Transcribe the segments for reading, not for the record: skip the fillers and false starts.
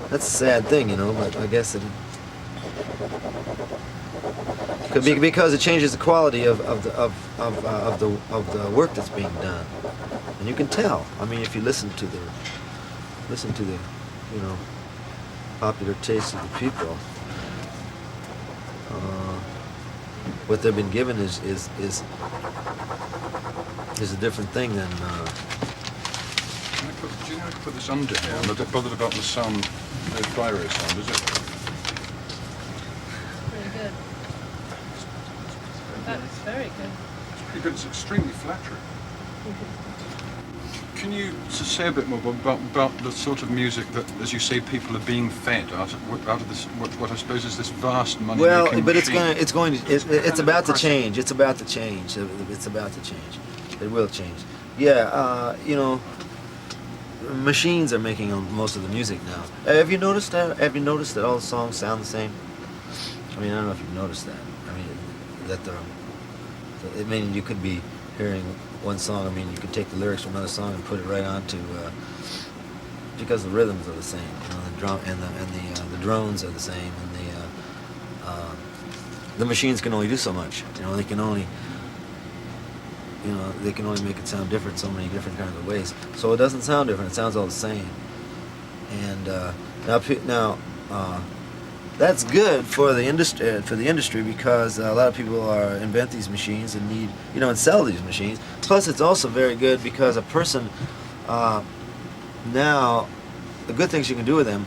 That's a sad thing, you know. But I guess it could be because it changes the quality of the work that's being done, and you can tell. I mean, if you listen to the you know, popular taste of the people, what they've been given is a different thing than. Do you know I could put this under here? I'm a bit bothered about the sound, the fire rate sound, is it? Pretty good. That's very good. It's pretty good. It's extremely flattering. Can you just say a bit more about the sort of music that, as you say, people are being fed out of this, what I suppose is this vast money-making Well, but machine? it's about to change. It's about to change. It's about to change. It will change. Yeah, you know, machines are making most of the music now. Have you noticed that? Have you noticed that all the songs sound the same? I mean, I don't know if you've noticed that. I mean, that I mean, you could be hearing one song. I mean, you could take the lyrics from another song and put it right onto because the rhythms are the same. You know, the drum and the drones are the same, and the machines can only do so much. You know, they can only make it sound different so many different kinds of ways. So it doesn't sound different. It sounds all the same. And now that's good for the industry because a lot of people invent these machines and need, you know, and sell these machines. Plus, it's also very good because a person now, the good things you can do with them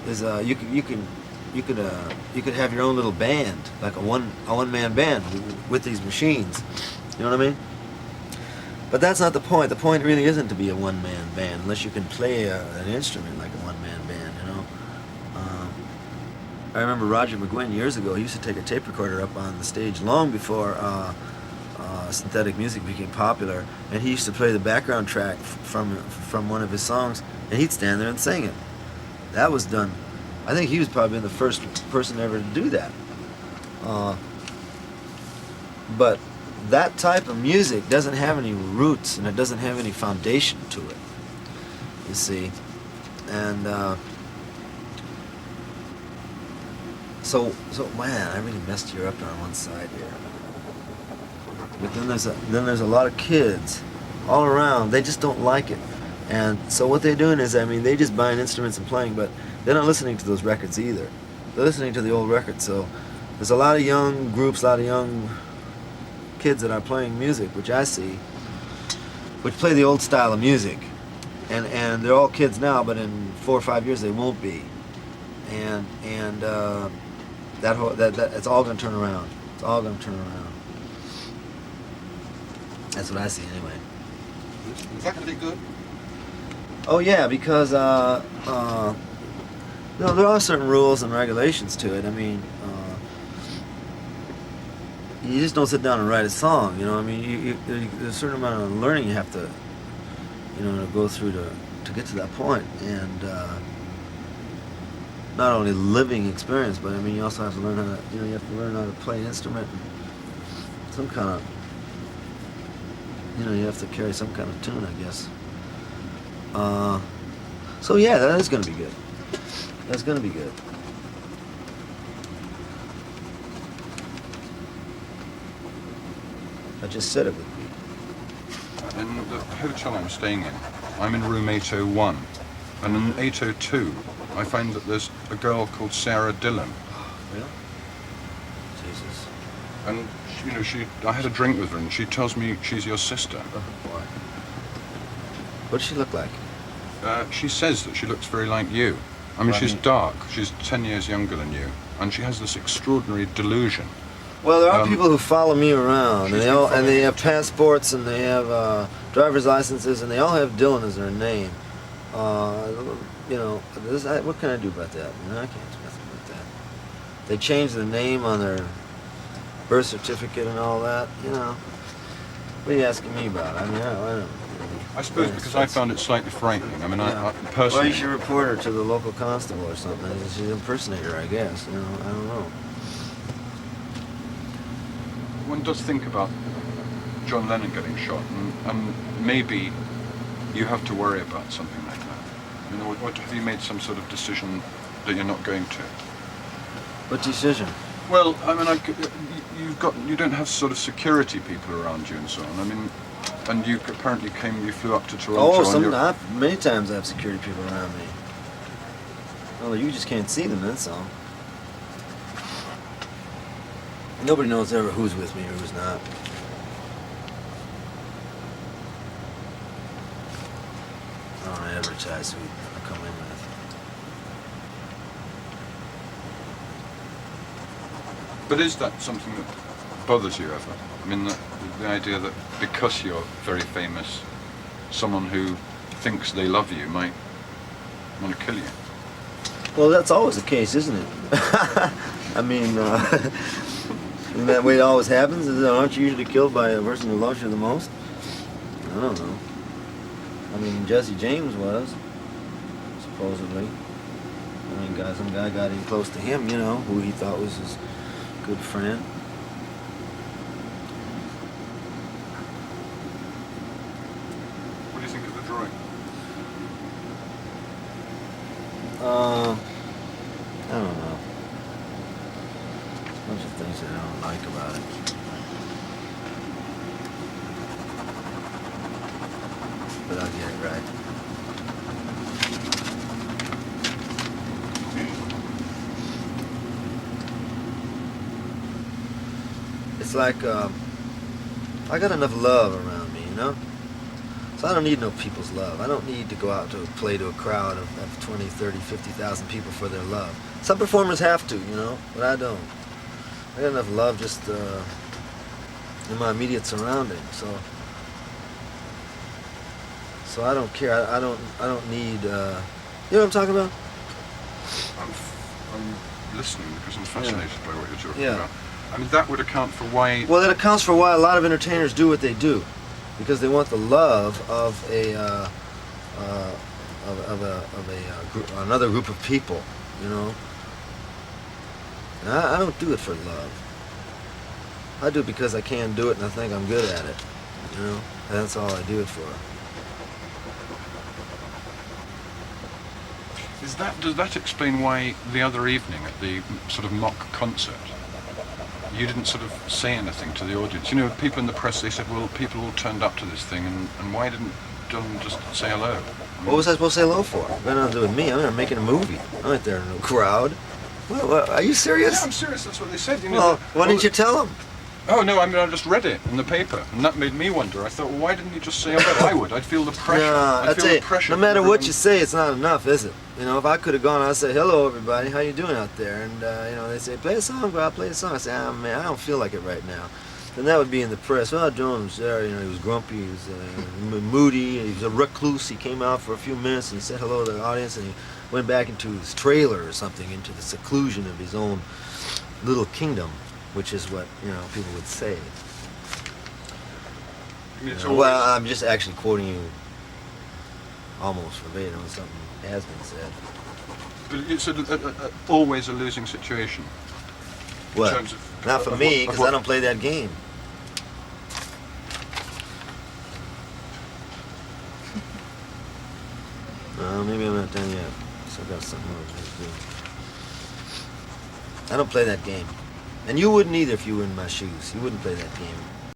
is you could have your own little band, like a one-man band with these machines. You know what I mean? But that's not the point. The point really isn't to be a one-man band unless you can play an instrument like a one-man band, you know. I remember Roger McGuinn years ago, he used to take a tape recorder up on the stage long before synthetic music became popular, and he used to play the background track from one of his songs, and he'd stand there and sing it. That was done. I think he was probably the first person ever to do that. But that type of music doesn't have any roots and it doesn't have any foundation to it, you see. And so man, I really messed you up on one side here. But then there's a lot of kids all around. They just don't like it, and so what they're doing is, I mean, they just buying instruments and playing, but they're not listening to those records either. They're listening to the old records. So there's a lot of young groups, a lot of young kids that are playing music, which I see, which play the old style of music, and they're all kids now, but in 4 or 5 years they won't be, and that it's all going to turn around. It's all going to turn around. That's what I see anyway. Is that going to be good? Oh yeah, because no, there are certain rules and regulations to it. I mean, you just don't sit down and write a song. You know, I mean, there's a certain amount of learning you have to, you know, to go through to get to that point, and not only living experience, but I mean, you also have to learn how to, you know, you have to learn how to play an instrument, and some kind of, you know, you have to carry some kind of tune, I guess. So yeah, that is going to be good. That's going to be good. I just said it would be. In the hotel I'm staying in, I'm in room 801, and in 802, I find that there's a girl called Sarah Dillon. Yeah? Jesus. And you know, I had a drink with her, and she tells me she's your sister. Oh boy. What does she look like? She says that she looks very like you. I mean, she's dark. She's 10 years younger than you, and she has this extraordinary delusion. Well, there are people who follow me around, and they have passports, and they have driver's licenses, and they all have Dylan as their name. You know, what can I do about that? I can't do nothing about that. They change the name on their birth certificate and all that. You know, what are you asking me about? I mean, I don't. I suppose because I found it slightly frightening. I mean, Yeah. I personally. Well, you should report her to the local constable or something. She's an impersonator, I guess. You know, I don't know. One does think about John Lennon getting shot, and maybe you have to worry about something like that. I mean, what, have you made some sort of decision that you're not going to? What decision? Well, I mean, you don't have sort of security people around you and so on. I mean, and you apparently you flew up to Toronto. Oh, many times I have security people around me. Well, you just can't see them, that's all. Nobody knows ever who's with me or who's not. I don't advertise who I come in with. But is that something that bothers you ever? I mean, the idea that because you're very famous, someone who thinks they love you might want to kill you. Well, that's always the case, isn't it? I mean, isn't that way it always happens? Aren't you usually killed by a person who loves you the most? I don't know. I mean, Jesse James was, supposedly. I mean, some guy got in close to him, you know, who he thought was his good friend. What do you think of the drawing? I don't know. A bunch of things that I don't like about it. But I'll get it right. It's like, I got enough love around me, you know? So I don't need no people's love. I don't need to go out to play to a crowd of 20, 30, 50,000 people for their love. Some performers have to, you know, but I don't. I got enough love just in my immediate surroundings, so I don't care. I don't need. You know what I'm talking about? I'm listening because I'm fascinated by what you're talking Yeah. about. I mean, that would account for why. Well, that accounts for why a lot of entertainers do what they do, because they want the love of another group of people, you know. And I don't do it for love. I do it because I can do it and I think I'm good at it, you know. And that's all I do it for. Does that explain why the other evening at the sort of mock concert, you didn't sort of say anything to the audience? You know, people in the press, they said, well, people all turned up to this thing, and why didn't John just say hello? What was I supposed to say hello for? It got nothing to do with me. I'm there making a movie. I'm not there in no crowd. What, are you serious? Yeah, I'm serious. That's what they said. You know, Well, why didn't you tell them? Oh, no, I mean, I just read it in the paper, and that made me wonder. I thought, well, why didn't you just say hello? I would. I'd feel the pressure. Nah, I'd I feel tell the you, pressure. no matter from what everyone. you say, it's not enough, is it? You know, if I could have gone, I'd say, hello, everybody, how you doing out there? And, you know, they say, play a song, bro, I'll play a song. I say, ah, man, I don't feel like it right now. Then that would be in the press. Well, John was there, you know, he was grumpy, he was moody, he was a recluse. He came out for a few minutes and he said hello to the audience and he went back into his trailer or something, into the seclusion of his own little kingdom, which is what, you know, people would say. I mean, it's You know, always, well, I'm just actually quoting you almost verbatim, something has been said. but it's always a losing situation. In What? terms of, Not for of me, what- of because what- I don't play that game. Maybe I'm not done yet. Still got something more to do. I don't play that game. And you wouldn't either if you were in my shoes. You wouldn't play that game.